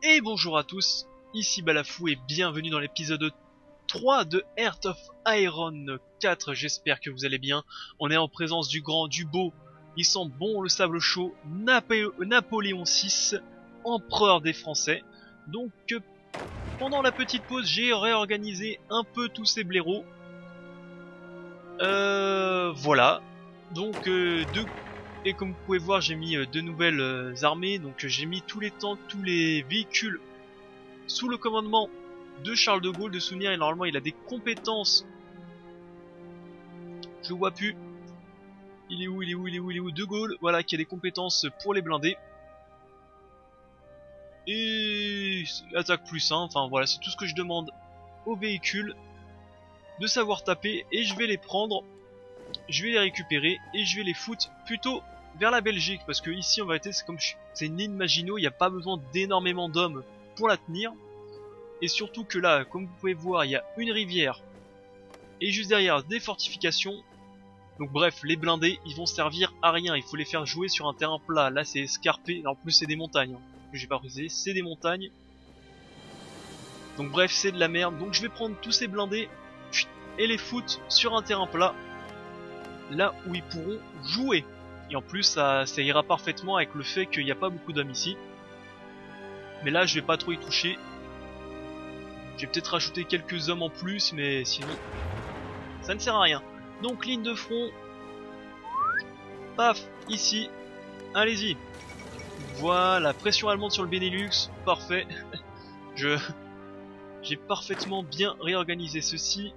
Et bonjour à tous, ici Balafou et bienvenue dans l'épisode 3 de Heart of Iron 4, j'espère que vous allez bien. On est en présence du grand, du beau, il sent bon le sable chaud, Napoléon VI, empereur des Français. Donc pendant la petite pause j'ai réorganisé un peu tous ces blaireaux. Voilà, donc et comme vous pouvez voir, j'ai mis deux nouvelles armées. Donc j'ai mis tous les tanks, tous les véhicules sous le commandement de Charles de Gaulle. De souvenir, et normalement il a des compétences. Je le vois plus. Il est où De Gaulle, voilà, qui a des compétences pour les blindés. Et attaque plus 1, enfin voilà, c'est tout ce que je demande aux véhicules. De savoir taper, et je vais les prendre. Je vais les récupérer, et je vais les foutre plutôt vers la Belgique, parce que ici en vérité c'est comme c'est une ligne Maginot, il n'y a pas besoin d'énormément d'hommes pour la tenir. Et surtout que là, comme vous pouvez voir, il y a une rivière et juste derrière des fortifications. Donc bref, les blindés ils vont servir à rien, il faut les faire jouer sur un terrain plat. Là c'est escarpé, en plus c'est des montagnes, que j'ai pas précisé, c'est des montagnes. Donc bref, c'est de la merde. Donc je vais prendre tous ces blindés et les foutre sur un terrain plat, là où ils pourront jouer. Et en plus ça ira parfaitement avec le fait qu'il n'y a pas beaucoup d'hommes ici. Mais là je vais pas trop y toucher. Je vais peut-être rajouter quelques hommes en plus, mais sinon ça ne sert à rien. Donc ligne de front. Paf, ici. Allez-y. Voilà, pression allemande sur le Benelux. Parfait. J'ai parfaitement bien réorganisé ceci.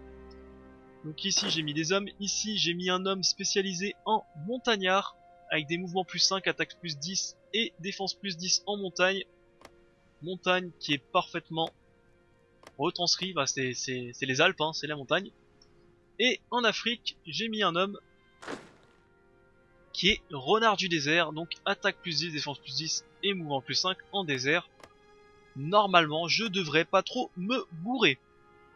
Donc ici j'ai mis des hommes, ici j'ai mis un homme spécialisé en montagnard, avec des mouvements plus 5, attaque plus 10 et défense plus 10 en montagne. Montagne qui est parfaitement retranscrit, bah c'est les Alpes, hein, c'est la montagne. Et en Afrique j'ai mis un homme qui est renard du désert, donc attaque plus 10, défense plus 10 et mouvement plus 5 en désert. Normalement je devrais pas trop me bourrer.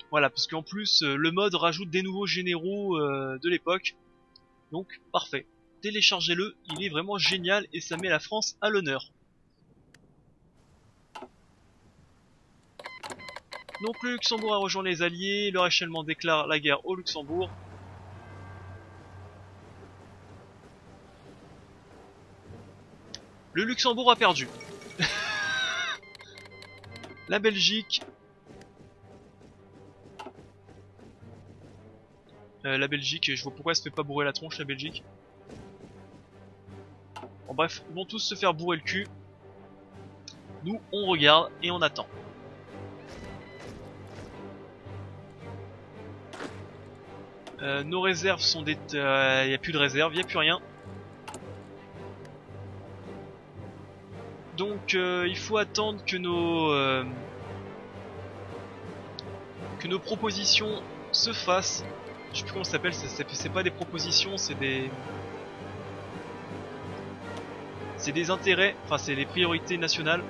Voilà, parce qu'en plus le mode rajoute des nouveaux généraux de l'époque. Donc parfait. Téléchargez-le, il est vraiment génial et ça met la France à l'honneur. Donc le Luxembourg a rejoint les Alliés, leur échelonnement déclare la guerre au Luxembourg. Le Luxembourg a perdu. La Belgique... la Belgique, je vois pourquoi elle se fait pas bourrer la tronche, la Belgique. Bon bref, ils vont tous se faire bourrer le cul. Nous, on regarde et on attend. Nos réserves sont des... y a plus de réserves, y a plus rien. Donc il faut attendre que nos propositions se fassent. Je sais plus comment ça s'appelle, c'est pas des propositions, c'est des intérêts, enfin c'est les priorités nationales.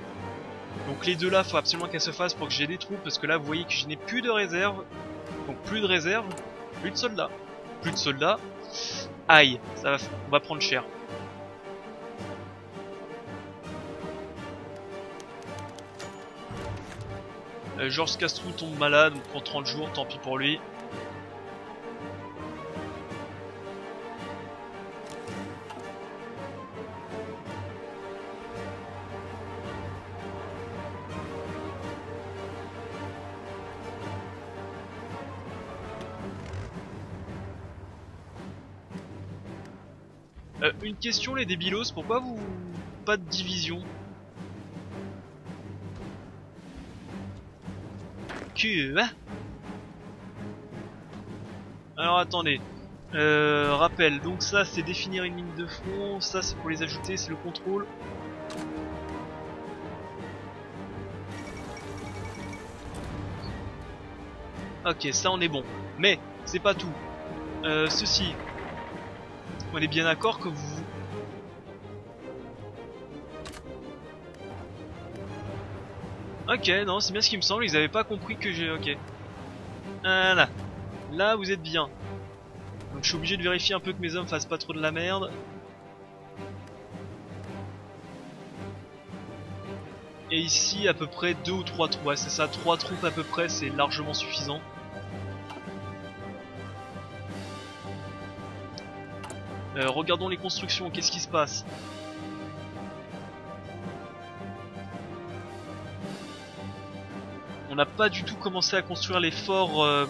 Donc les deux là, faut absolument qu'elles se fassent pour que j'ai des troupes, parce que là vous voyez que je n'ai plus de réserve. Donc plus de réserve, plus de soldats. Plus de soldats. Aïe, on va prendre cher. Georges Castrou tombe malade, donc pour 30 jours, tant pis pour lui. Une question les débilos, pourquoi vous... pas de division? Hein? Alors attendez, rappel, donc ça c'est définir une ligne de front, ça c'est pour les ajouter, c'est le contrôle. Ok, ça on est bon, mais c'est pas tout. Ceci, on est bien d'accord que vous... Ok, non, c'est bien ce qui me semble, ils avaient pas compris que j'ai... Ok. Voilà. Là, vous êtes bien. Donc je suis obligé de vérifier un peu que mes hommes fassent pas trop de la merde. Et ici à peu près 2 ou 3 troupes, ouais, c'est ça, 3 troupes à peu près, c'est largement suffisant. Regardons les constructions, qu'est-ce qui se passe? On n'a pas du tout commencé à construire les forts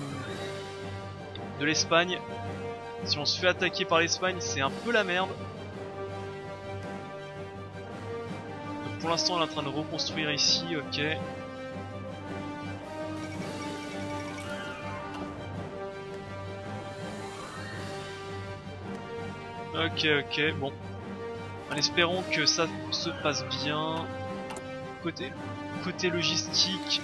de l'Espagne. Si on se fait attaquer par l'Espagne, c'est un peu la merde. Donc pour l'instant, on est en train de reconstruire ici, ok. Ok, bon. En espérant que ça se passe bien. Côté logistique.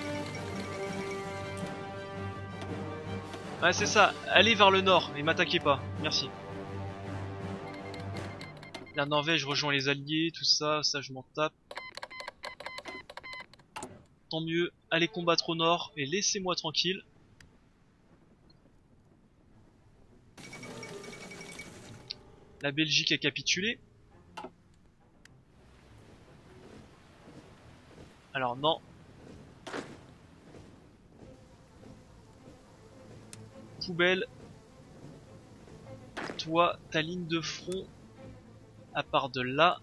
Ah c'est ça, allez vers le nord et m'attaquez pas, merci. La Norvège rejoint les alliés, tout ça, ça je m'en tape. Tant mieux, allez combattre au nord et laissez-moi tranquille. La Belgique a capitulé. Alors non. Poubelle. Toi, ta ligne de front, à part de là.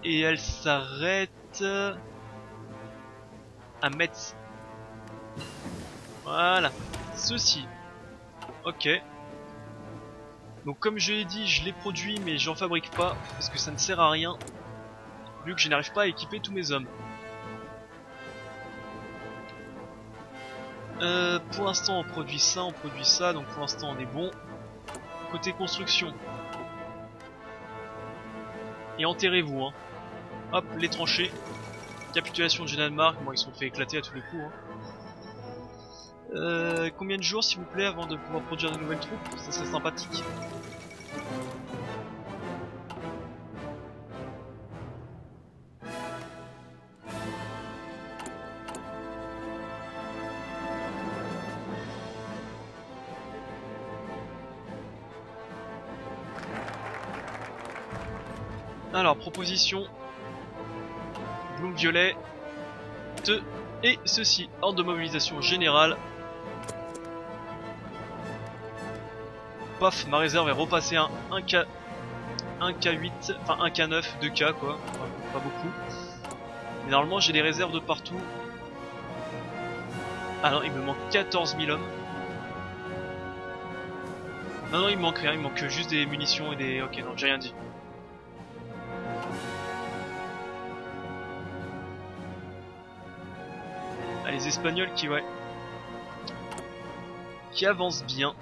Et elle s'arrête à Metz. Voilà. Ceci. Ok. Donc comme je l'ai dit, je les produis mais j'en fabrique pas parce que ça ne sert à rien vu que je n'arrive pas à équiper tous mes hommes. Pour l'instant on produit ça, donc pour l'instant on est bon. Côté construction. Et enterrez-vous hein. Hop, les tranchées. Capitulation du Danemark, bon ils sont fait éclater à tous les coups hein. Combien de jours s'il vous plaît avant de pouvoir produire de nouvelles troupes? Ça serait sympathique. Alors, proposition. Bloom violet. Et ceci. Ordre de mobilisation générale. Paf, ma réserve est repassée à 1K8, enfin 1K9, 2K quoi. Enfin, pas beaucoup. Mais normalement j'ai des réserves de partout. Ah non, il me manque 14 000 hommes. Non, il me manque rien, il me manque juste des munitions et des... Ok, non, j'ai rien dit. Ah, les Espagnols qui, ouais, qui avancent bien.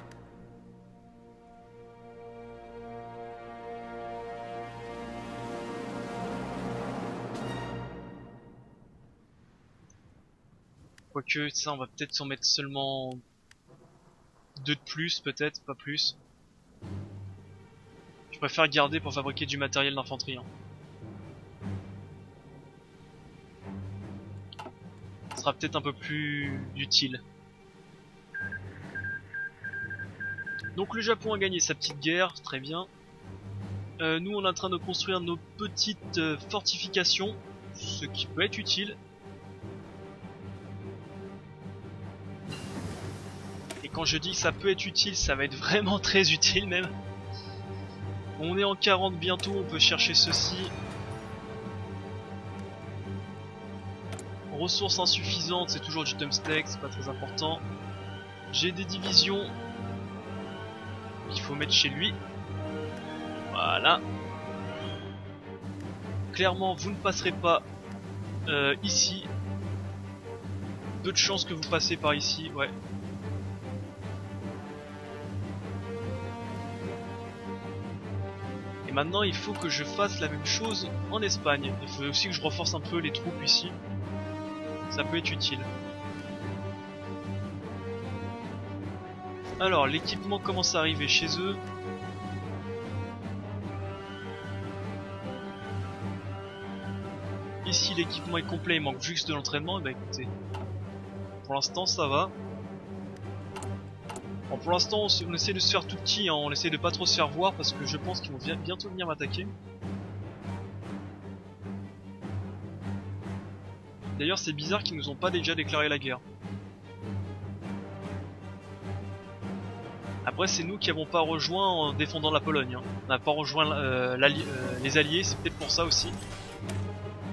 Quoique, ça, on va peut-être s'en mettre seulement 2 de plus, peut-être, pas plus. Je préfère garder pour fabriquer du matériel d'infanterie. Hein. Ce sera peut-être un peu plus utile. Donc le Japon a gagné sa petite guerre, très bien. Nous on est en train de construire nos petites fortifications, ce qui peut être utile. Et quand je dis que ça peut être utile, ça va être vraiment très utile même. On est en 40 bientôt, on peut chercher ceci. Ressources insuffisantes, c'est toujours du thumbstick, c'est pas très important. J'ai des divisions qu'il faut mettre chez lui. Voilà. Clairement, vous ne passerez pas ici. Peu de chances que vous passez par ici, ouais. Et maintenant, il faut que je fasse la même chose en Espagne. Il faut aussi que je renforce un peu les troupes ici. Ça peut être utile. Alors, l'équipement commence à arriver chez eux. Ici, l'équipement est complet, il manque juste de l'entraînement. Et bah écoutez, pour l'instant, ça va. Bon, pour l'instant, on essaie de se faire tout petit, hein. On essaie de pas trop se faire voir parce que je pense qu'ils vont bientôt venir m'attaquer. D'ailleurs c'est bizarre qu'ils nous ont pas déjà déclaré la guerre. Après c'est nous qui avons pas rejoint en défendant la Pologne, hein. On n'a pas rejoint les alliés, c'est peut-être pour ça aussi.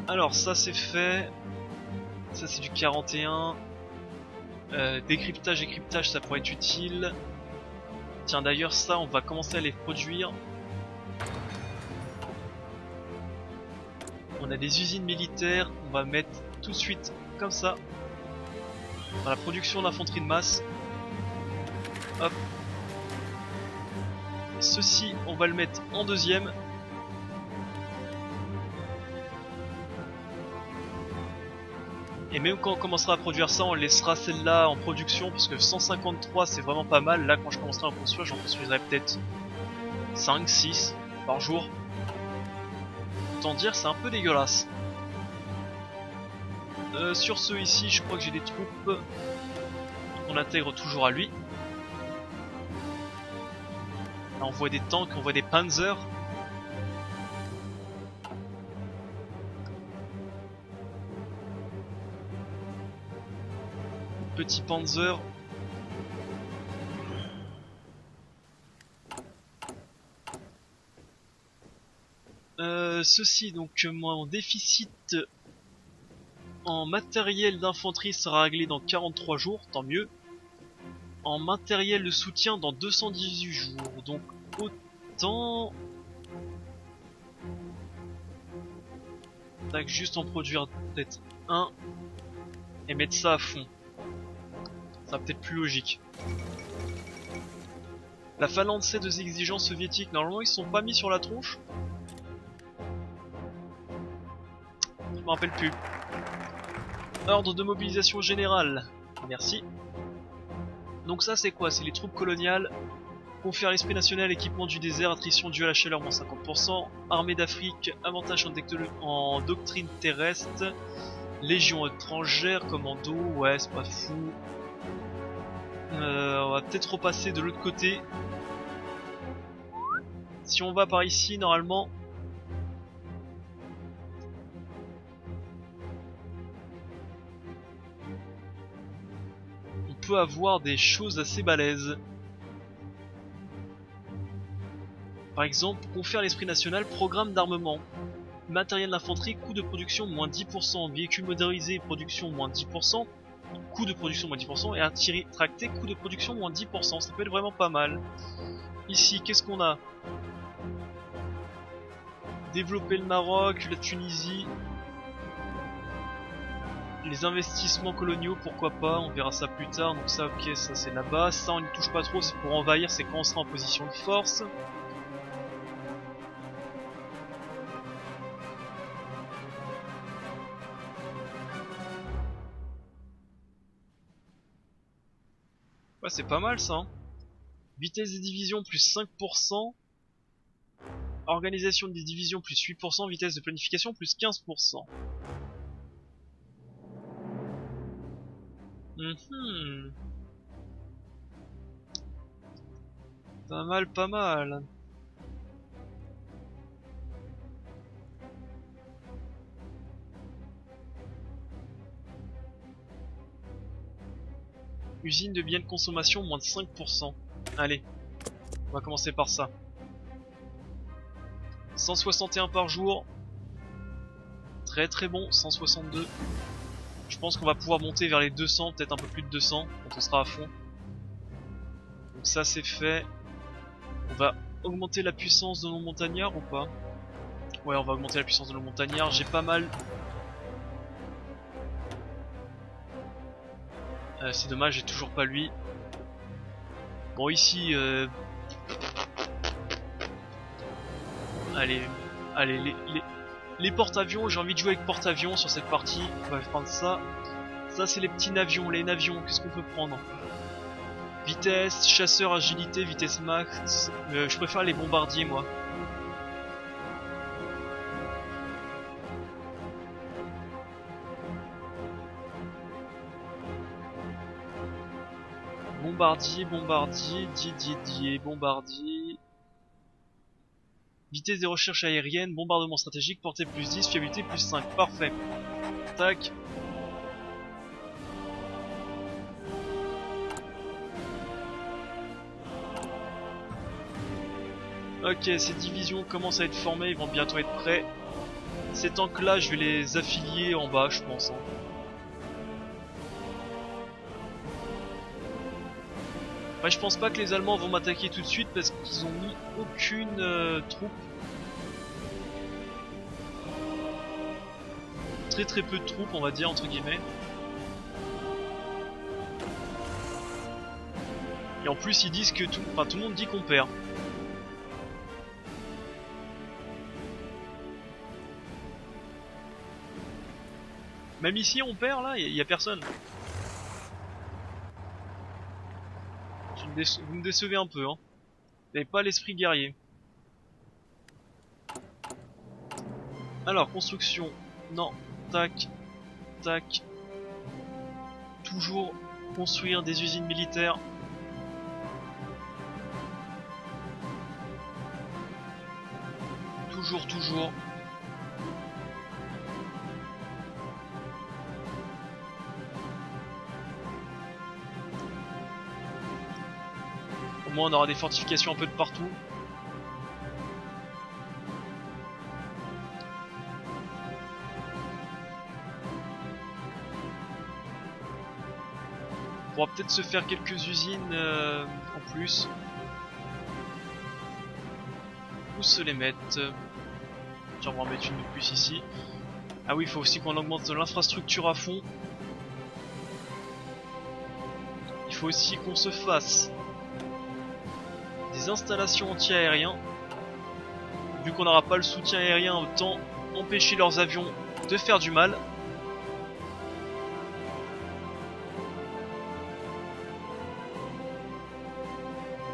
Alors ça c'est fait. Ça c'est du 41. Décryptage et cryptage ça pourrait être utile. Tiens d'ailleurs ça on va commencer à les produire. On a des usines militaires, on va mettre tout de suite comme ça dans la production d'infanterie de masse. Hop. Ceci on va le mettre en deuxième. Et même quand on commencera à produire ça, on laissera celle-là en production parce que 153 c'est vraiment pas mal. Là quand je commencerai à en construire, j'en construirai peut-être 5, 6 par jour. Autant dire c'est un peu dégueulasse. Sur ceux ici, je crois que j'ai des troupes. On intègre toujours à lui. Là on voit des tanks, on voit des panzers. Petit panzer. Ceci donc mon déficit en matériel d'infanterie sera réglé dans 43 jours, tant mieux. En matériel de soutien dans 218 jours, donc autant... Tac, juste en produire peut-être un et mettre ça à fond. Ça va peut-être plus logique. La Finlande cède aux exigences soviétiques, normalement ils sont pas mis sur la tronche. Je me rappelle plus. Ordre de mobilisation générale. Merci. Donc ça c'est quoi? C'est les troupes coloniales. Confère l'esprit national, équipement du désert, attrition due à la chaleur, moins 50%. Armée d'Afrique, avantage en doctrine terrestre. Légion étrangère, commando, ouais c'est pas fou. On va peut-être repasser de l'autre côté. Si on va par ici, normalement... on peut avoir des choses assez balèzes. Par exemple, confère l'esprit national, programme d'armement. Matériel d'infanterie, coût de production moins 10%. Véhicule motorisé, production moins 10%. Coût de production moins 10%. Et artillerie tractée, coût de production moins 10%. Ça peut être vraiment pas mal. Ici, qu'est-ce qu'on a? Développer le Maroc, la Tunisie. Les investissements coloniaux, pourquoi pas, on verra ça plus tard. Donc ça, ok, ça c'est là-bas. Ça, on n'y touche pas trop, c'est pour envahir, c'est quand on sera en position de force. Ouais, c'est pas mal ça, hein. Vitesse des divisions plus 5%. Organisation des divisions plus 8%. Vitesse de planification plus 15%. Pas mal, pas mal. Usine de biens de consommation, moins de 5%. Allez, on va commencer par ça. 161 par jour. Très très bon, 162. Je pense qu'on va pouvoir monter vers les 200, peut-être un peu plus de 200, quand on sera à fond. Donc ça c'est fait. On va augmenter la puissance de nos montagnards ou pas? Ouais, on va augmenter la puissance de nos montagnards. J'ai pas mal... c'est dommage, j'ai toujours pas lui. Bon ici... Allez, les porte-avions, j'ai envie de jouer avec porte-avions sur cette partie. On va prendre ça. Ça c'est les petits navions, les navions, qu'est-ce qu'on peut prendre? Vitesse, chasseur, agilité, vitesse max. Je préfère les bombardiers moi. Bombardier, bombardier. Vitesse des recherches aériennes, bombardement stratégique, portée plus 10, fiabilité plus 5. Parfait. Tac. Ok, ces divisions commencent à être formées, ils vont bientôt être prêts. Ces tanks là, je vais les affilier en bas, je pense. Hein. Ouais, je pense pas que les Allemands vont m'attaquer tout de suite parce qu'ils ont mis aucune troupe. Très peu de troupes, on va dire, entre guillemets. Et en plus, ils disent que tout le monde dit qu'on perd. Même ici, on perd, là, y a personne. Vous me décevez un peu, hein. Vous n'avez pas l'esprit guerrier. Alors, construction. Non. Tac. Tac. Toujours construire des usines militaires. Toujours. Au moins on aura des fortifications un peu de partout. On pourra peut-être se faire quelques usines en plus. Où se les mettre? Tiens, on va en mettre une de plus ici. Ah oui, il faut aussi qu'on augmente l'infrastructure à fond. Il faut aussi qu'on se fasse des installations anti-aériens. Vu qu'on n'aura pas le soutien aérien, autant empêcher leurs avions de faire du mal.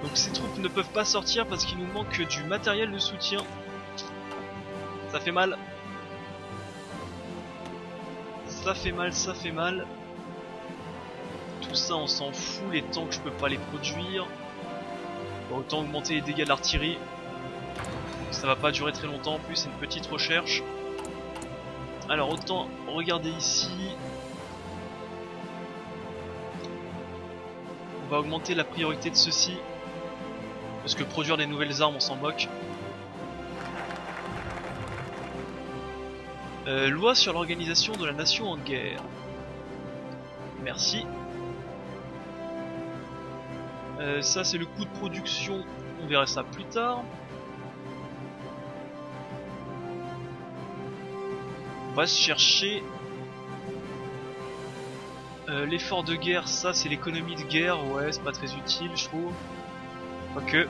Donc ces troupes ne peuvent pas sortir parce qu'il nous manque du matériel de soutien. Ça fait mal. Ça fait mal. Tout ça on s'en fout, les tanks je peux pas les produire. Bon, autant augmenter les dégâts de l'artillerie. Ça va pas durer très longtemps en plus, c'est une petite recherche. Alors autant regarder ici. On va augmenter la priorité de ceci. Parce que produire des nouvelles armes on s'en moque. Loi sur l'organisation de la nation en guerre. Merci. Ça c'est le coût de production, on verra ça plus tard. On va se chercher l'effort de guerre, ça c'est l'économie de guerre, ouais c'est pas très utile je trouve. Quoique.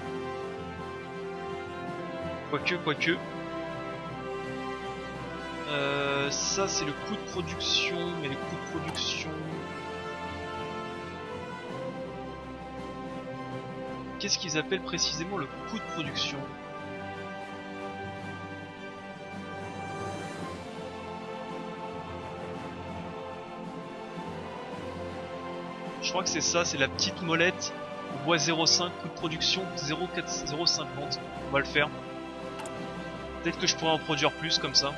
Ça c'est le coût de production, mais les coûts de production... Qu'est-ce qu'ils appellent précisément le coût de production? Je crois que c'est ça, c'est la petite molette. On voit 0,5, coût de production 0,50. On va le faire. Peut-être que je pourrais en produire plus comme ça.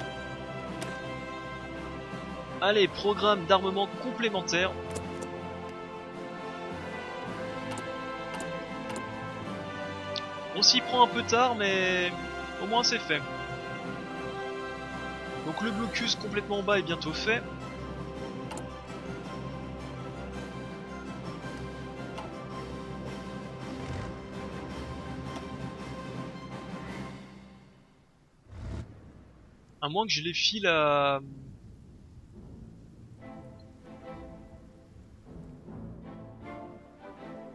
Allez, programme d'armement complémentaire. On s'y prend un peu tard, mais au moins c'est fait. Donc le blocus complètement en bas est bientôt fait. À moins que je les file à...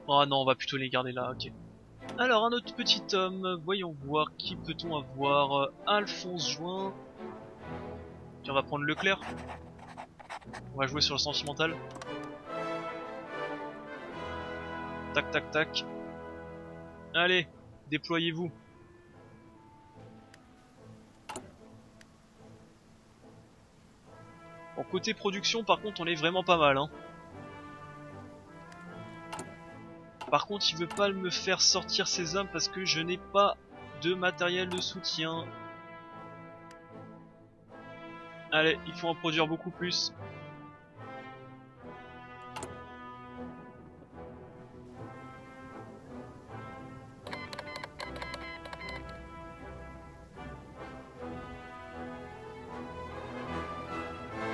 Oh non, on va plutôt les garder là, ok. Alors un autre petit homme, voyons voir, qui peut-on avoir? Alphonse Join. Tiens, on va prendre Leclerc. On va jouer sur le sentimental. Tac. Allez, déployez-vous. Bon, côté production, par contre, on est vraiment pas mal, hein. Par contre, il veut pas me faire sortir ses hommes parce que je n'ai pas de matériel de soutien. Allez, il faut en produire beaucoup plus.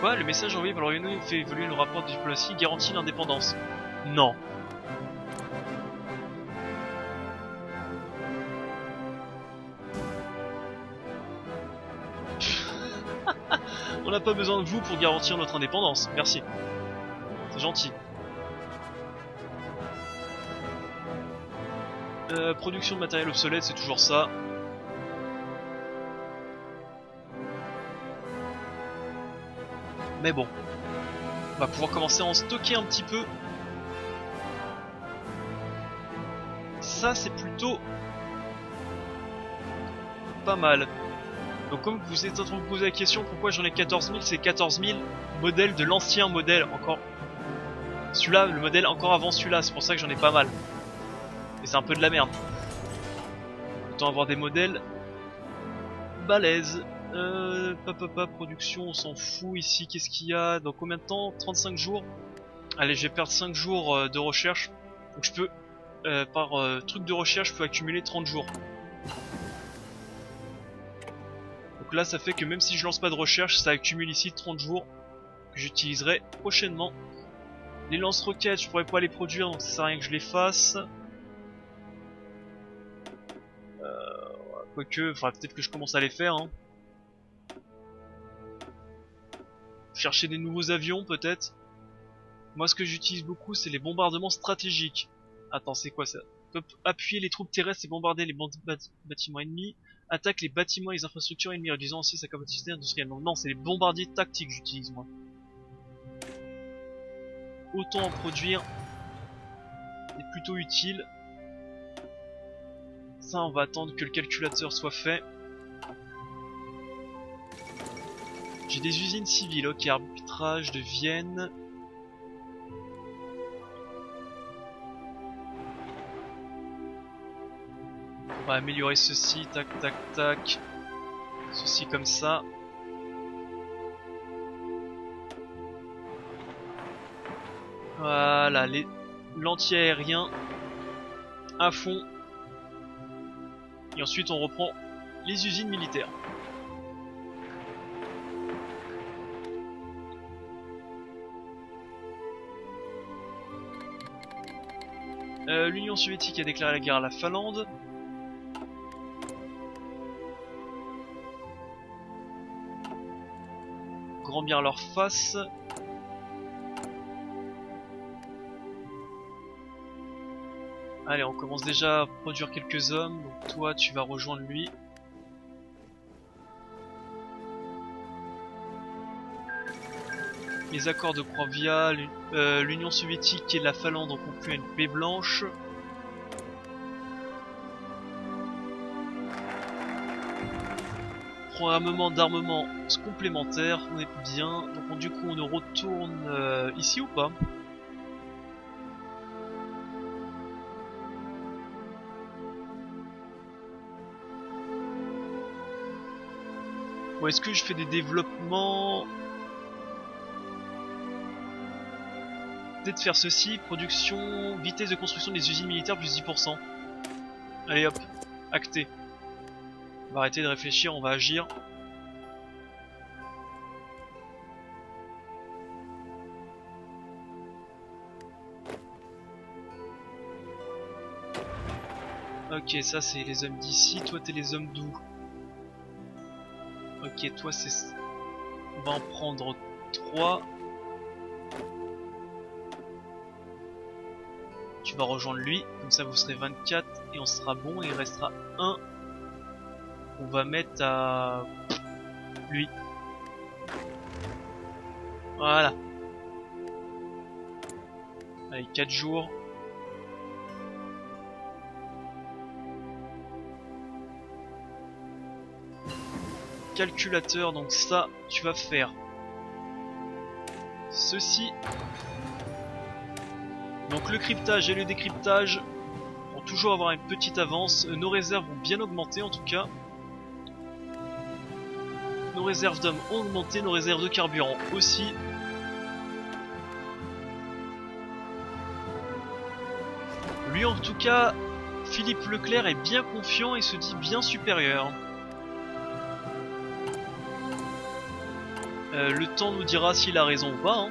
Quoi? Le message envoyé par l'ONU fait évoluer le rapport de diplomatie garantit l'indépendance. Non. On n'a pas besoin de vous pour garantir notre indépendance. Merci. C'est gentil. Production de matériel obsolète, c'est toujours ça. Mais bon. On va pouvoir commencer à en stocker un petit peu. Ça, c'est plutôt pas mal. Donc comme vous êtes en train de vous poser la question pourquoi j'en ai 14 000, c'est 14 000 modèles de l'ancien modèle encore. Celui-là, le modèle encore avant celui-là, c'est pour ça que j'en ai pas mal. Et c'est un peu de la merde. Autant avoir des modèles balèzes. Production, on s'en fout ici, qu'est-ce qu'il y a? Dans combien de temps? 35 jours. Allez, je vais perdre 5 jours de recherche. Donc je peux, par truc de recherche, je peux accumuler 30 jours. Donc là, ça fait que même si je lance pas de recherche, ça accumule ici 30 jours que j'utiliserai prochainement. Les lance-roquettes, je pourrais pas les produire, donc ça sert à rien que je les fasse. Quoique, enfin peut-être que je commence à les faire. Hein. Chercher des nouveaux avions peut-être. Moi ce que j'utilise beaucoup c'est les bombardements stratégiques. Attends, c'est quoi ça? On peut appuyer les troupes terrestres et bombarder les bâtiments ennemis. Attaque les bâtiments et les infrastructures ennemies, réduisant aussi sa capacité industrielle. Non, c'est les bombardiers tactiques que j'utilise moi. Autant en produire. C'est plutôt utile. Ça, on va attendre que le calculateur soit fait. J'ai des usines civiles, ok, arbitrage de Vienne. On va améliorer ceci, tac, tac, tac. Ceci comme ça. Voilà, l'anti-aérien à fond. Et ensuite on reprend les usines militaires. L'Union soviétique a déclaré la guerre à la Finlande. Grand bien leur face. Allez, on commence déjà à produire quelques hommes. Donc toi, tu vas rejoindre lui. Les accords de Cracovie, l'Union soviétique et la Finlande ont conclu une paix blanche. Programmement d'armement complémentaire, on est bien. Donc du coup, on retourne ici ou pas? Ou est-ce que je fais des développements? Peut-être faire ceci, production, vitesse de construction des usines militaires plus 10%. Allez hop, acté. On va arrêter de réfléchir, on va agir. Ok, ça c'est les hommes d'ici, toi t'es les hommes d'où? Ok, toi c'est... On va en prendre 3. Tu vas rejoindre lui, comme ça vous serez 24 et on sera bon et il restera 1. On va mettre à lui. Voilà. Allez, 4 jours. Calculateur, donc ça, tu vas faire ceci. Donc le cryptage et le décryptage vont toujours avoir une petite avance. Nos réserves vont bien augmenter en tout cas. Nos réserves d'hommes ont augmenté, nos réserves de carburant aussi. Lui en tout cas, Philippe Leclerc est bien confiant et se dit bien supérieur. Le temps nous dira s'il a raison ou pas. Hein.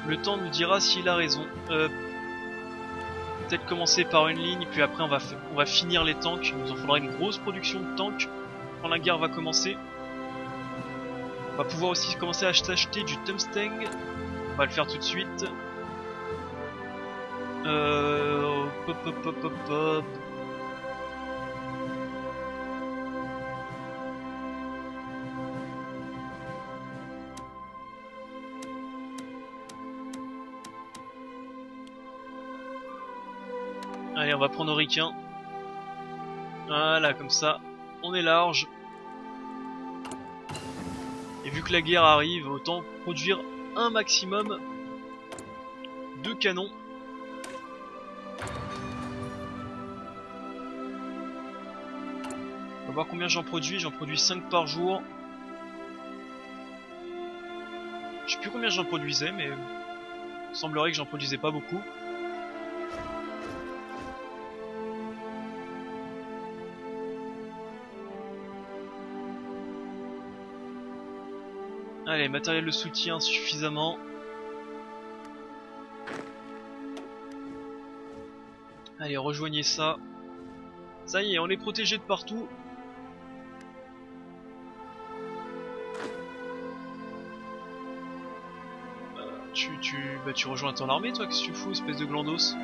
Le temps nous dira s'il a raison. Peut-être commencer par une ligne, puis après on va finir les tanks. Il nous en faudra une grosse production de tanks quand la guerre va commencer. On va pouvoir aussi commencer à s'acheter du tungstène. On va le faire tout de suite. Hop, hop, hop, hop, hop. Allez, on va prendre nos ricains. Voilà, comme ça, on est large. Et vu que la guerre arrive, autant produire un maximum de canons. On va voir combien j'en produis 5 par jour. Je sais plus combien j'en produisais, mais il semblerait que j'en produisais pas beaucoup. Allez, matériel de soutien suffisamment. Allez, rejoignez ça. Ça y est, on est protégé de partout. Tu rejoins ton armée, toi, qu'est-ce que tu fous, espèce de glandos?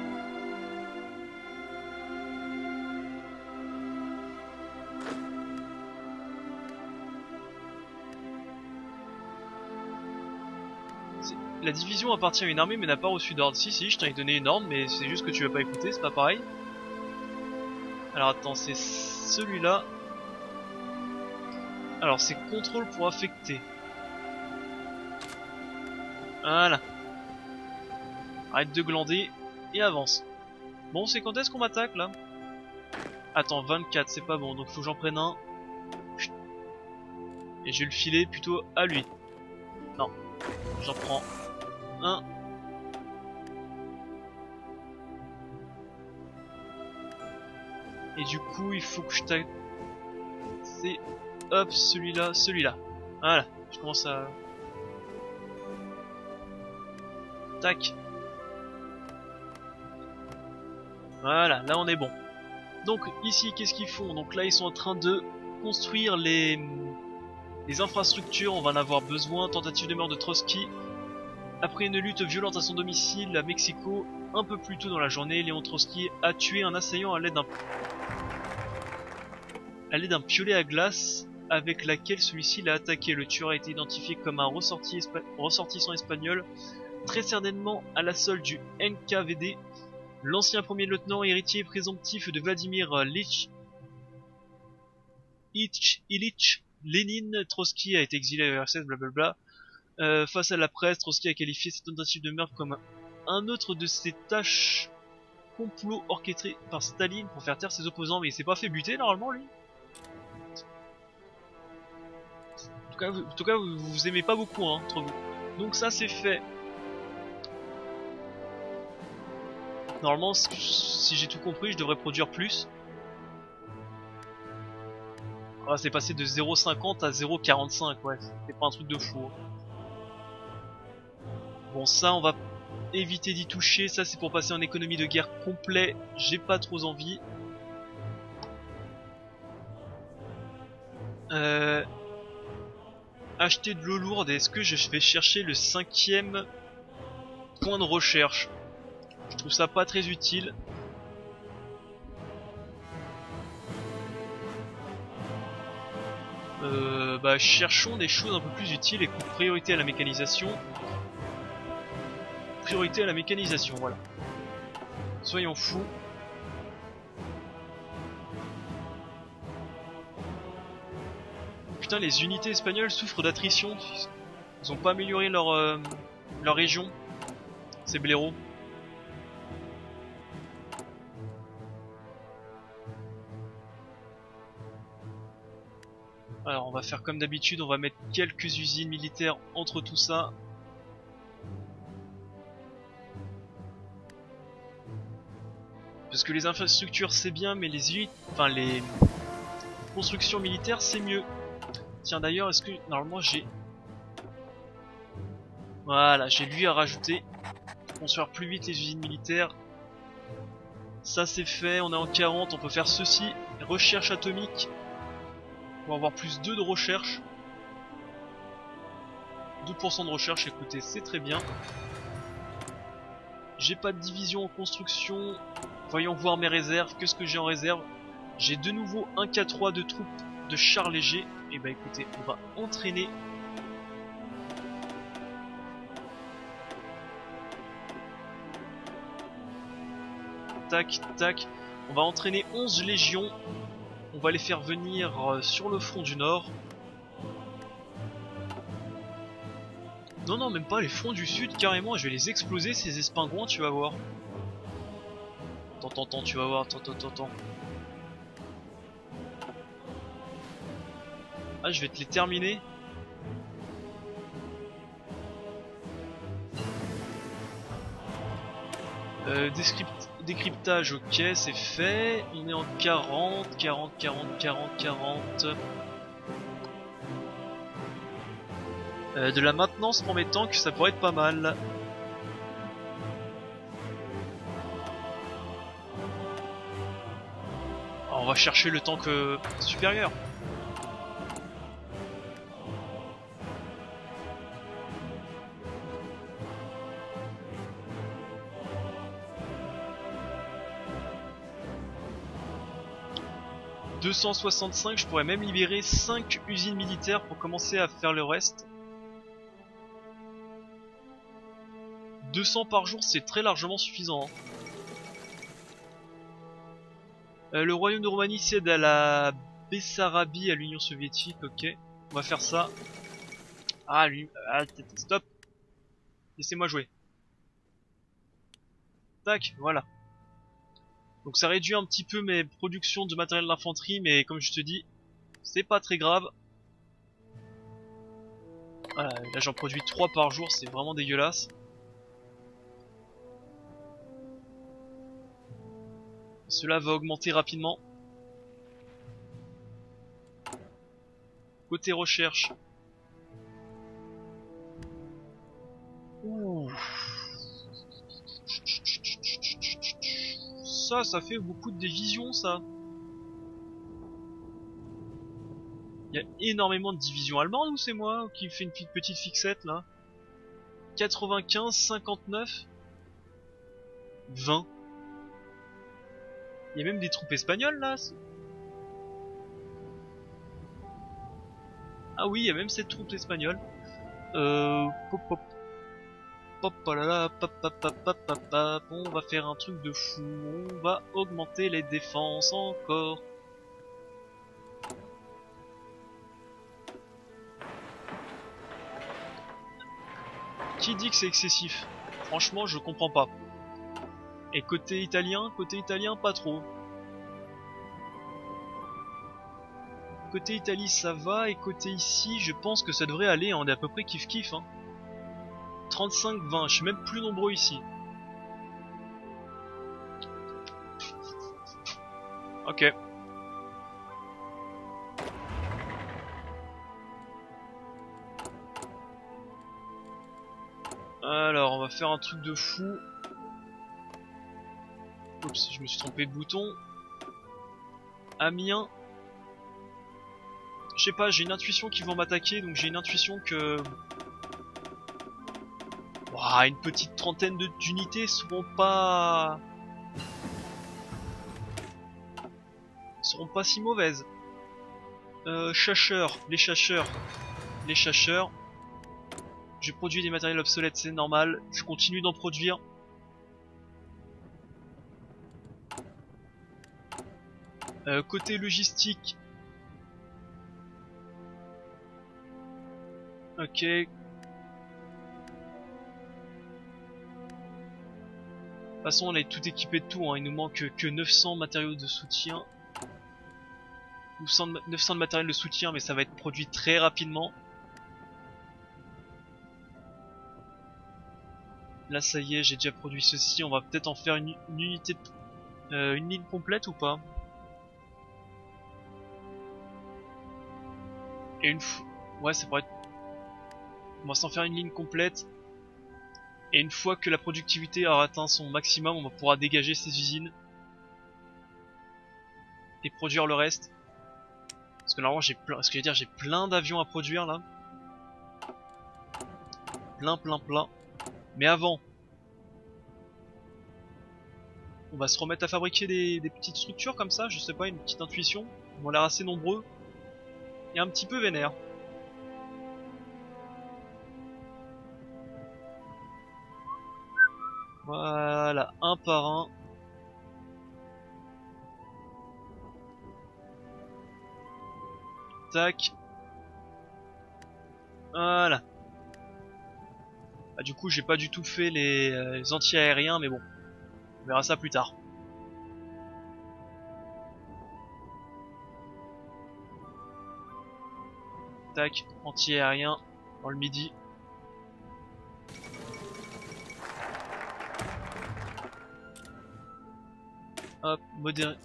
La division appartient à une armée mais n'a pas reçu d'ordre. Si, je t'en ai donné une ordre, mais c'est juste que tu vas pas écouter, c'est pas pareil. Alors attends, c'est celui-là. Alors c'est contrôle pour affecter. Voilà. Arrête de glander et avance. Bon, c'est quand est-ce qu'on m'attaque là? Attends, 24, c'est pas bon, donc faut que j'en prenne un. Et je vais le filer plutôt à lui. Non, j'en prends un. Et du coup, il faut que je tape. C'est hop, celui-là. Voilà, je commence à. Tac. Voilà, là on est bon. Donc ici, qu'est-ce qu'ils font? Donc là, ils sont en train de construire les infrastructures. On va en avoir besoin. Tentative de meurtre de Trotsky. Après une lutte violente à son domicile à Mexico, un peu plus tôt dans la journée, Léon Trotsky a tué un assaillant à l'aide d'un piolet à glace avec laquelle celui-ci l'a attaqué. Le tueur a été identifié comme un ressortissant espagnol, très certainement à la solde du NKVD. L'ancien premier lieutenant héritier présomptif de Vladimir Ilyich Lénine Trotsky a été exilé à l'URSS, blablabla. Face à la presse, Trotsky a qualifié cette tentative de meurtre comme un autre de ses tâches complot orchestré par Staline pour faire taire ses opposants, mais il s'est pas fait buter normalement lui. En tout cas vous aimez pas beaucoup hein, entre vous. Donc ça c'est fait. Normalement si j'ai tout compris je devrais produire plus. Ah, c'est passé de 0,50 à 0,45 ouais, c'est pas un truc de fou. Bon ça on va éviter d'y toucher, ça c'est pour passer en économie de guerre complet, j'ai pas trop envie. Acheter de l'eau lourde, est-ce que je vais chercher le 5e point de recherche? Je trouve ça pas très utile. Bah cherchons des choses un peu plus utiles et priorité à la mécanisation. Priorité à la mécanisation, voilà. Soyons fous. Putain, les unités espagnoles souffrent d'attrition. Ils ont pas amélioré leur région. Ces blaireaux. Alors on va faire comme d'habitude, on va mettre quelques usines militaires entre tout ça. Parce que les infrastructures c'est bien, mais les constructions militaires c'est mieux. Tiens d'ailleurs, est-ce que normalement j'ai... Voilà, j'ai lui à rajouter. Pour construire plus vite les usines militaires. Ça c'est fait, on est en 40, on peut faire ceci. Recherche atomique. On va avoir plus 2 de recherche. 2% de recherche, écoutez, c'est très bien. J'ai pas de division en construction. Voyons voir mes réserves. Qu'est-ce que j'ai en réserve? J'ai de nouveau un K3 de troupes de chars légers. Et bah écoutez, on va entraîner. Tac, tac. On va entraîner 11 légions. On va les faire venir sur le front du nord. Non, non, même pas les fronts du sud, carrément. Je vais les exploser, ces espingouins, tu vas voir. Attends, tu vas voir. Attends. Ah, je vais te les terminer. Décryptage, ok, c'est fait. On est en 40. De la maintenance pour mes tanks, ça pourrait être pas mal. Alors, on va chercher le tank supérieur. « 265, je pourrais même libérer 5 usines militaires pour commencer à faire le reste. 200 par jour, c'est très largement suffisant. Le royaume de Roumanie cède à la Bessarabie, à l'Union soviétique, ok. On va faire ça. Ah, lui, stop. Laissez-moi jouer. Tac, voilà. Donc ça réduit un petit peu mes productions de matériel d'infanterie, mais comme je te dis, c'est pas très grave. Voilà, là j'en produis 3 par jour, c'est vraiment dégueulasse. Cela va augmenter rapidement. Côté recherche. Ouh. Ça fait beaucoup de divisions, ça. Il y a énormément de divisions allemandes, ou c'est moi qui fait une petite fixette là? 95, 59, 20. Il y a même des troupes espagnoles là. Ah oui, il y a même cette troupe espagnole. Pop. On va faire un truc de fou. On va augmenter les défenses encore. Qui dit que c'est excessif? Franchement, je comprends pas. Et côté italien, pas trop. Côté Italie, ça va. Et côté ici, je pense que ça devrait aller. On est à peu près kiff-kiff. Hein. 35-20, je suis même plus nombreux ici. Ok. Alors, on va faire un truc de fou. Oups, je me suis trompé de bouton. Amiens. Je sais pas, j'ai une intuition qu'ils vont m'attaquer, donc j'ai une intuition que... Ouah, une petite trentaine d'unités seront pas si mauvaises. Châcheurs, les châcheurs. Je produis des matériels obsolètes, c'est normal. Je continue d'en produire. Côté logistique. Ok. De toute façon, on est tout équipé de tout. Hein. Il nous manque que 900 matériaux de soutien. 900 de matériel de soutien, mais ça va être produit très rapidement. Là, ça y est, j'ai déjà produit ceci. On va peut-être en faire une unité de... Une ligne complète ou pas? Et une fois... Ouais, ça pourrait être... On va s'en faire une ligne complète. Et une fois que la productivité aura atteint son maximum, on pourra dégager ces usines. Et produire le reste. Parce que normalement j'ai plein... Ce que je veux dire, j'ai plein d'avions à produire là. Plein. Mais avant... On va se remettre à fabriquer des petites structures comme ça, je sais pas, une petite intuition. Ils ont l'air assez nombreux. Et un petit peu vénère. Voilà, un par un. Tac. Voilà. Ah, du coup, j'ai pas du tout fait les anti-aériens, mais bon. On verra ça plus tard. Tac, anti-aérien dans le midi. Hop, modéré.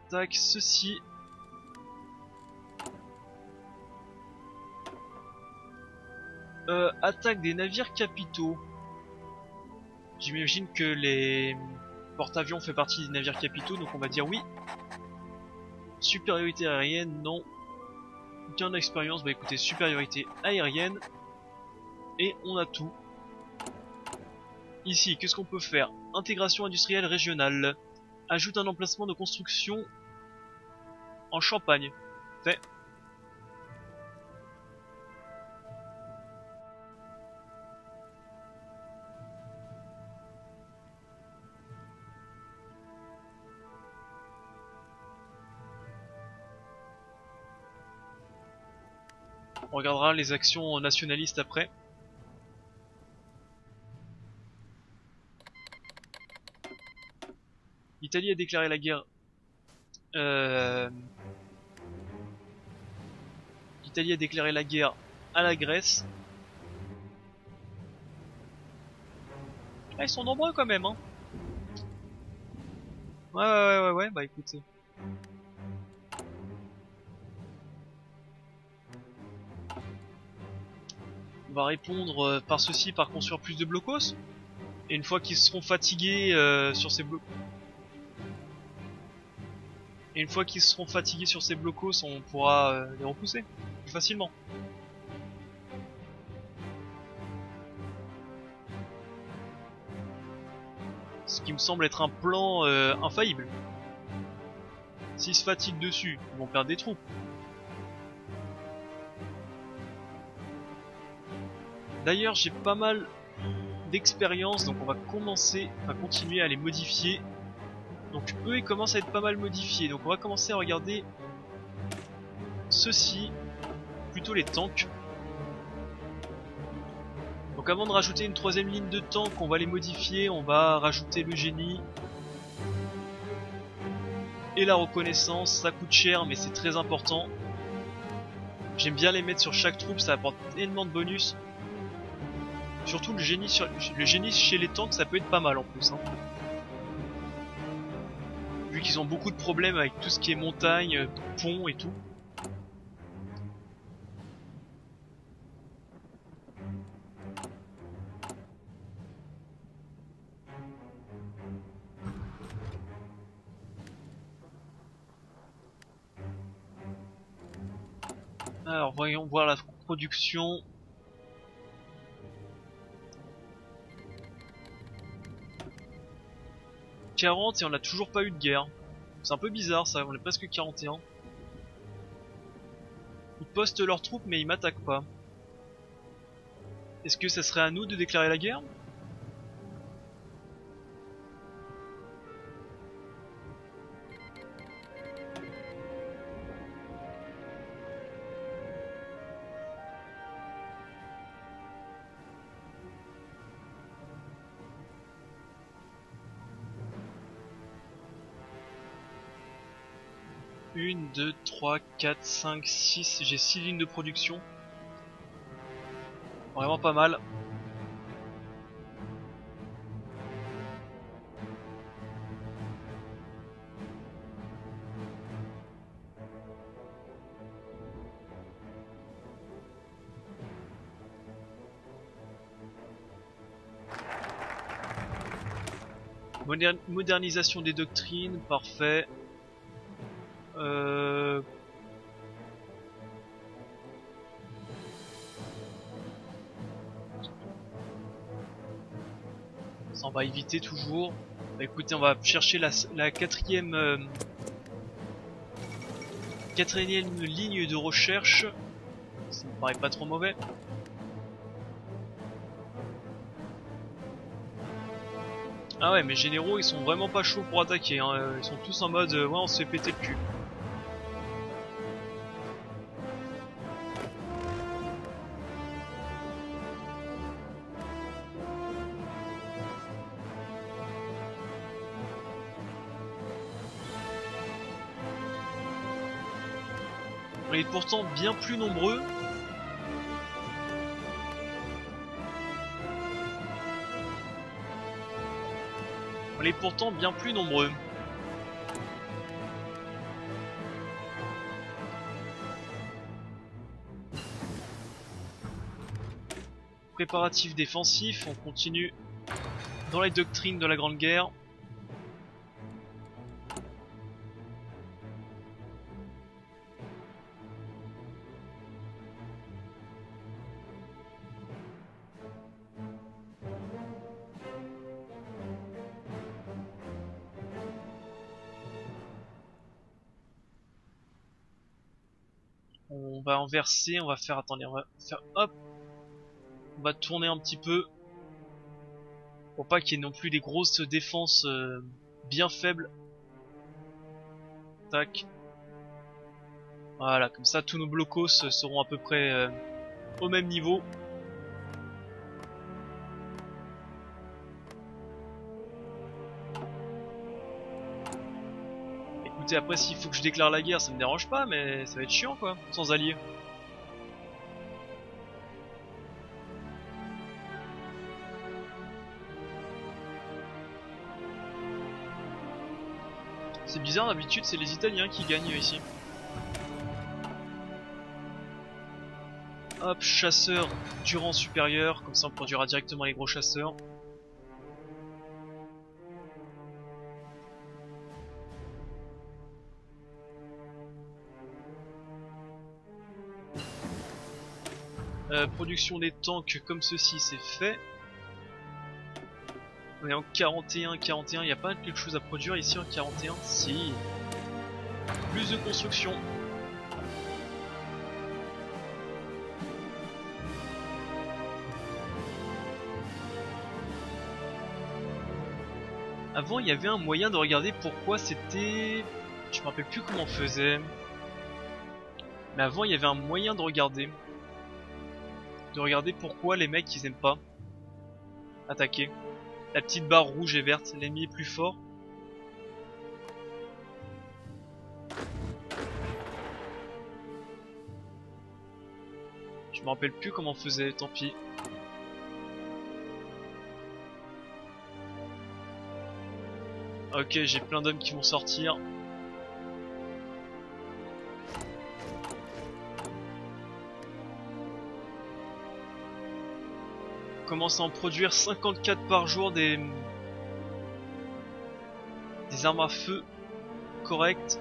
Tac, ceci. Attaque des navires capitaux. J'imagine que les porte-avions fait partie des navires capitaux, donc on va dire oui. Supériorité aérienne, non. Gain d'expérience, bah écoutez, supériorité aérienne. Et on a tout. Ici, qu'est-ce qu'on peut faire? Intégration industrielle régionale. Ajoute un emplacement de construction en Champagne. Fait. On regardera les actions nationalistes après. L'Italie a déclaré la guerre. L'Italie a déclaré la guerre à la Grèce. Ah, ils sont nombreux quand même, hein. Ouais, bah écoutez. On va répondre par ceci, par construire plus de blocos. Et une fois qu'ils seront fatigués sur ces blocos... Et une fois qu'ils seront fatigués sur ces blocos, on pourra les repousser plus facilement. Ce qui me semble être un plan infaillible. S'ils se fatiguent dessus, ils vont perdre des troupes. D'ailleurs, j'ai pas mal d'expérience, donc on va continuer à les modifier. Donc eux, ils commencent à être pas mal modifiés, donc on va commencer à regarder ceci, plutôt les tanks. Donc avant de rajouter une troisième ligne de tanks, on va les modifier, on va rajouter le génie et la reconnaissance. Ça coûte cher, mais c'est très important. J'aime bien les mettre sur chaque troupe, ça apporte tellement de bonus. Surtout le génie chez les tanks, ça peut être pas mal en plus, hein. Vu qu'ils ont beaucoup de problèmes avec tout ce qui est montagne, pont et tout. Alors voyons voir la production. « 40 et on n'a toujours pas eu de guerre. C'est un peu bizarre ça, on est presque 41. Ils postent leurs troupes mais ils m'attaquent pas. Est-ce que ça serait à nous de déclarer la guerre ? Une, 2, 3, 4, 5, 6, j'ai 6 lignes de production. Vraiment pas mal. Modernisation des doctrines, parfait. Ça on va éviter toujours. Bah, écoutez, on va chercher la quatrième ligne de recherche. Ça me paraît pas trop mauvais. Ah ouais, mes généraux ils sont vraiment pas chauds pour attaquer, hein. Ils sont tous en mode ouais, on se fait péter le cul. On est pourtant bien plus nombreux. On est pourtant bien plus nombreux. Préparatifs défensifs, on continue dans les doctrines de la Grande Guerre. On va inverser, on va faire, attendez, on va faire, hop, on va tourner un petit peu pour pas qu'il y ait non plus des grosses défenses bien faibles. Tac. Voilà, comme ça tous nos blocos seront à peu près au même niveau. Écoutez, après s'il faut que je déclare la guerre, ça me dérange pas, mais ça va être chiant quoi, sans alliés. C'est bizarre, d'habitude c'est les Italiens qui gagnent ici. Hop, chasseur du rang supérieur, comme ça on produira directement les gros chasseurs. Production des tanks comme ceci, c'est fait. On est en 41, il n'y a pas quelque chose à produire ici en 41? Si. Plus de construction. Avant, il y avait un moyen de regarder pourquoi c'était... Je me rappelle plus comment on faisait. Mais avant, il y avait un moyen de regarder. De regarder pourquoi les mecs, ils aiment pas attaquer. La petite barre rouge et verte, l'ennemi est plus fort. Je me rappelle plus comment on faisait, tant pis. Ok, j'ai plein d'hommes qui vont sortir. Commence à en produire 54 par jour des armes à feu correctes.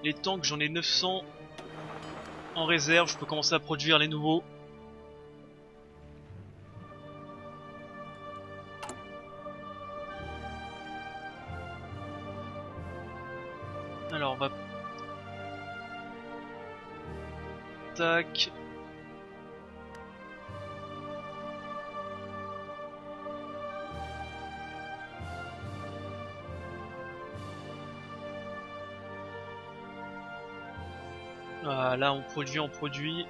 Les tanks, j'en ai 900 en réserve, je peux commencer à produire les nouveaux. Alors on va... Tac. Ah, là on produit, on produit.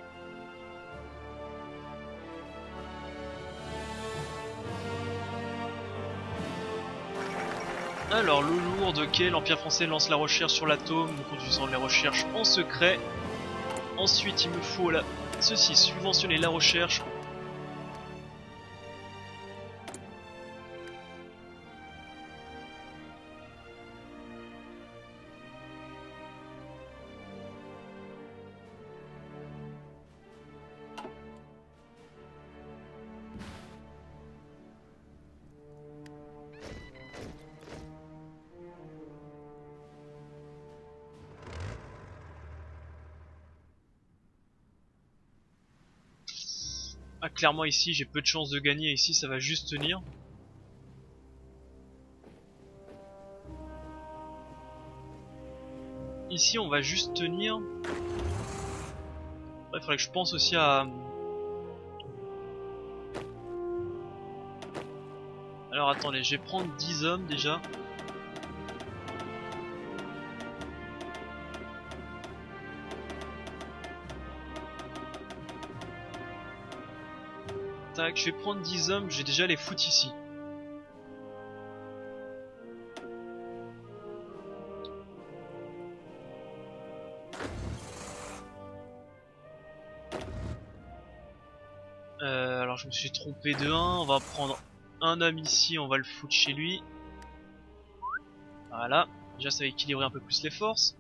Alors l'eau lourde, ok, l'Empire français lance la recherche sur l'atome, nous conduisons les recherches en secret. Ensuite il me faut ceci, subventionner la recherche. Ah, clairement ici j'ai peu de chances de gagner, ici ça va juste tenir. Ici on va juste tenir. Il faudrait que je pense aussi à... Alors attendez, je vais prendre 10 hommes déjà. Tac, je vais prendre 10 hommes, je vais déjà les foutre ici. Alors je me suis trompé de 1, on va prendre un homme ici, on va le foutre chez lui. Voilà, déjà ça va équilibrer un peu plus les forces.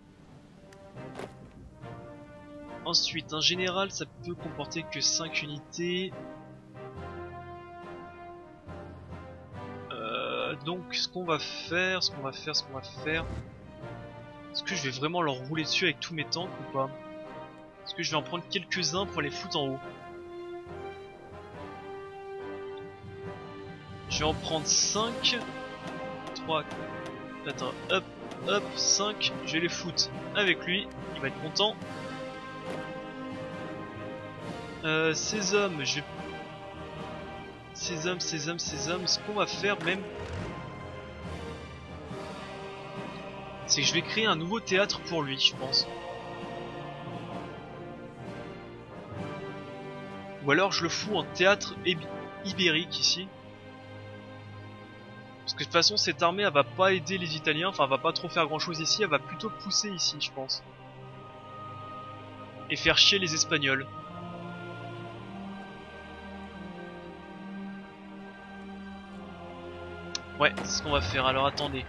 Ensuite, un général ça peut comporter que 5 unités. Donc ce qu'on va faire, est-ce que je vais vraiment leur rouler dessus avec tous mes tanks ou pas? Est-ce que je vais en prendre quelques-uns pour les foutre en haut? Je vais en prendre 5, 3, attends, hop, hop, 5, je vais les foutre avec lui, il va être content. Ces hommes, je vais... Ces hommes, ce qu'on va faire même... C'est que je vais créer un nouveau théâtre pour lui, je pense. Ou alors je le fous en théâtre ibérique ici. Parce que de toute façon cette armée elle va pas aider les Italiens, enfin elle va pas trop faire grand chose ici, elle va plutôt pousser ici je pense. Et faire chier les Espagnols. Ouais, c'est ce qu'on va faire, alors attendez.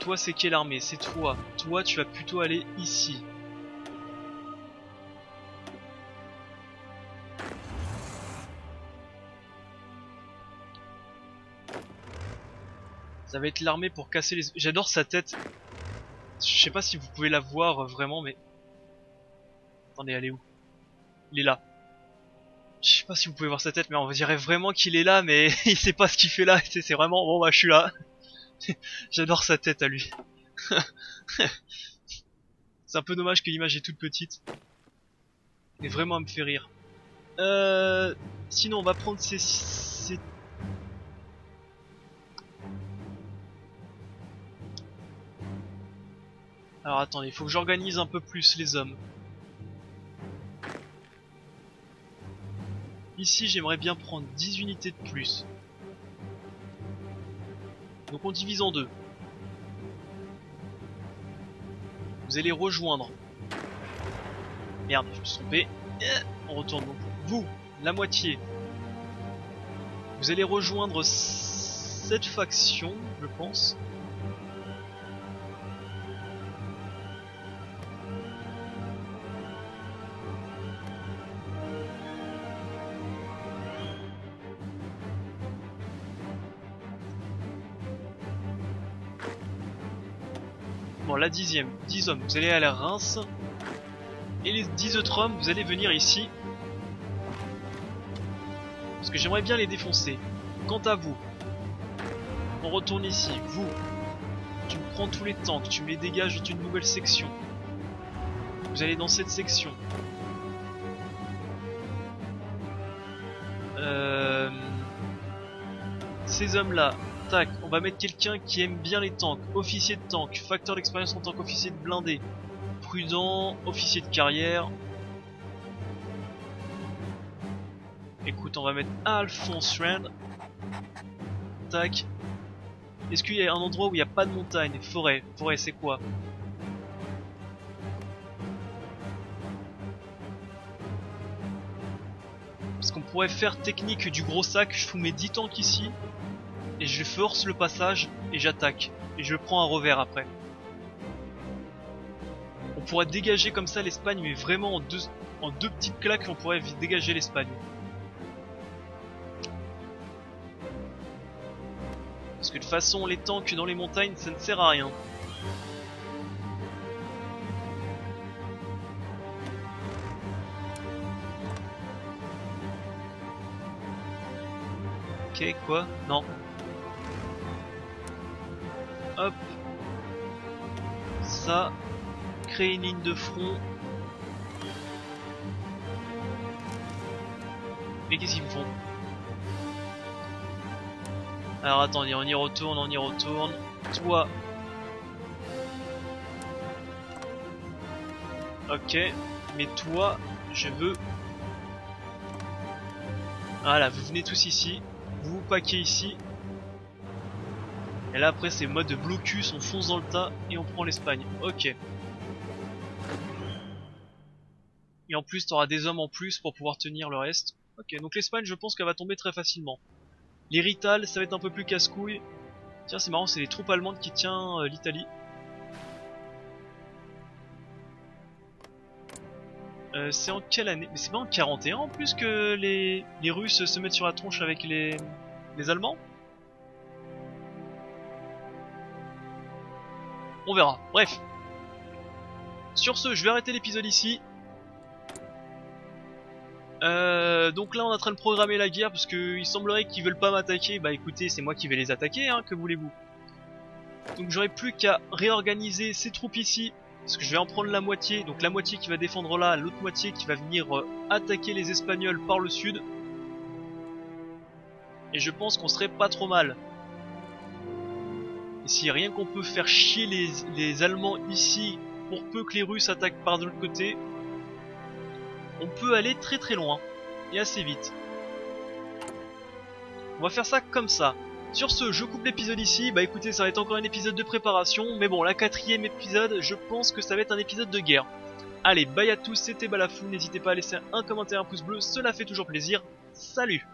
Toi c'est quelle armée? C'est toi. Toi tu vas plutôt aller ici. Ça va être l'armée pour casser les... J'adore sa tête. Je sais pas si vous pouvez la voir vraiment mais... Attendez, elle est où? Il est là. Je sais pas si vous pouvez voir sa tête mais on dirait vraiment qu'il est là mais il sait pas ce qu'il fait là. C'est vraiment... Bon bah je suis là. J'adore sa tête à lui. C'est un peu dommage que l'image est toute petite. Mais vraiment elle me fait rire. Sinon on va prendre ces... Alors attendez, il faut que j'organise un peu plus les hommes. Ici j'aimerais bien prendre 10 unités de plus. Donc on divise en deux. Vous allez rejoindre. Merde, je me suis trompé. On retourne donc. Vous, la moitié. Vous allez rejoindre cette faction, je pense. Bon, la 10e, 10 hommes, vous allez aller à Reims. Et les 10 autres hommes, vous allez venir ici. Parce que j'aimerais bien les défoncer. Quant à vous, on retourne ici. Vous, tu me prends tous les tanks, tu me les dégages d'une nouvelle section. Vous allez dans cette section. Ces hommes-là, tac, on va mettre quelqu'un qui aime bien les tanks. Officier de tank, facteur d'expérience en tant qu'officier de blindé. Prudent, officier de carrière. Écoute, on va mettre Alphonse Rand. Tac. Est-ce qu'il y a un endroit où il n'y a pas de montagne? Forêt. Forêt, c'est quoi? Parce qu'on pourrait faire technique du gros sac. Je fous mes 10 tanks ici. Et je force le passage et j'attaque. Et je prends un revers après. On pourrait dégager comme ça l'Espagne, mais vraiment en deux petites claques, on pourrait vite dégager l'Espagne. Parce que de toute façon, les tanks dans les montagnes, ça ne sert à rien. Ok, quoi? Non. Hop. Ça. Créer une ligne de front. Mais qu'est-ce qu'ils me font? Alors attendez, on y retourne, on y retourne. Toi. Ok. Mais toi, je veux... Voilà, vous venez tous ici. Vous vous paquez ici. Et là après c'est mode blocus, on fonce dans le tas et on prend l'Espagne. Ok. Et en plus t'auras des hommes en plus pour pouvoir tenir le reste. Ok, donc l'Espagne je pense qu'elle va tomber très facilement. Les Rital ça va être un peu plus casse-couille. Tiens c'est marrant, c'est les troupes allemandes qui tiennent l'Italie. C'est en quelle année? Mais c'est pas en 41 en plus que les Russes se mettent sur la tronche avec les Allemands? On verra. Bref. Sur ce, je vais arrêter l'épisode ici. Donc là on est en train de programmer la guerre parce que il semblerait qu'ils veulent pas m'attaquer. Bah écoutez, c'est moi qui vais les attaquer, hein, que voulez-vous. Donc j'aurai plus qu'à réorganiser ces troupes ici. Parce que je vais en prendre la moitié. Donc la moitié qui va défendre là, l'autre moitié qui va venir attaquer les Espagnols par le sud. Et je pense qu'on serait pas trop mal. Et s'il y a rien qu'on peut faire chier les Allemands ici, pour peu que les Russes attaquent par de l'autre côté, on peut aller très très loin. Et assez vite. On va faire ça comme ça. Sur ce, je coupe l'épisode ici. Bah écoutez, ça va être encore un épisode de préparation. Mais bon, la 4ème épisode, je pense que ça va être un épisode de guerre. Allez, bye à tous, c'était Balafou. N'hésitez pas à laisser un commentaire, un pouce bleu, cela fait toujours plaisir. Salut!